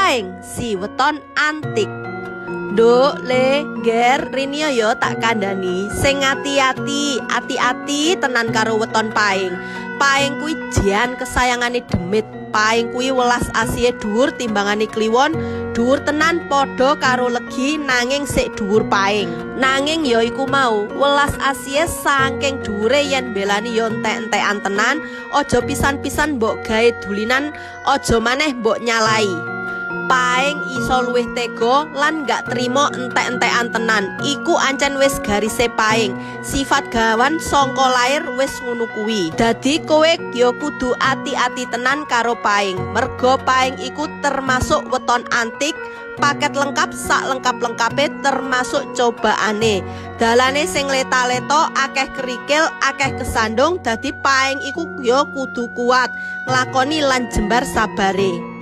Paing si weton antik. Nduk le ger rinio yo tak kandhani sing ati-ati tenan karo weton Paing. Paing kuwi jan kesayangane Demit. Paing kuwi welas asihe dhuwur timbangane Kliwon, dhuwur tenan padha karo Legi nanging sik dhuwur Paing. Nanging ya iku mau, welas asihe saking dhuwure yen belani yo entek-entekan tenan, aja pisan-pisan mbok gawe dulinan, aja maneh mbok nyalai. Paing iso luwih tega lan gak trimo entek-entekan tenan. Iku ancen wis garise Paing. Sifat gawan sangka lair wis ngono kuwi. Dadi kowe ya kudu ati-ati tenan karo Paing. Merga Paing iku termasuk weton antik, paket lengkap sak lengkap-lengkape termasuk cobaane. Dalane sing leta-leta, akeh kerikil, akeh kesandung. Dadi Paing iku ya kudu kuat nglakoni lan jembar sabare.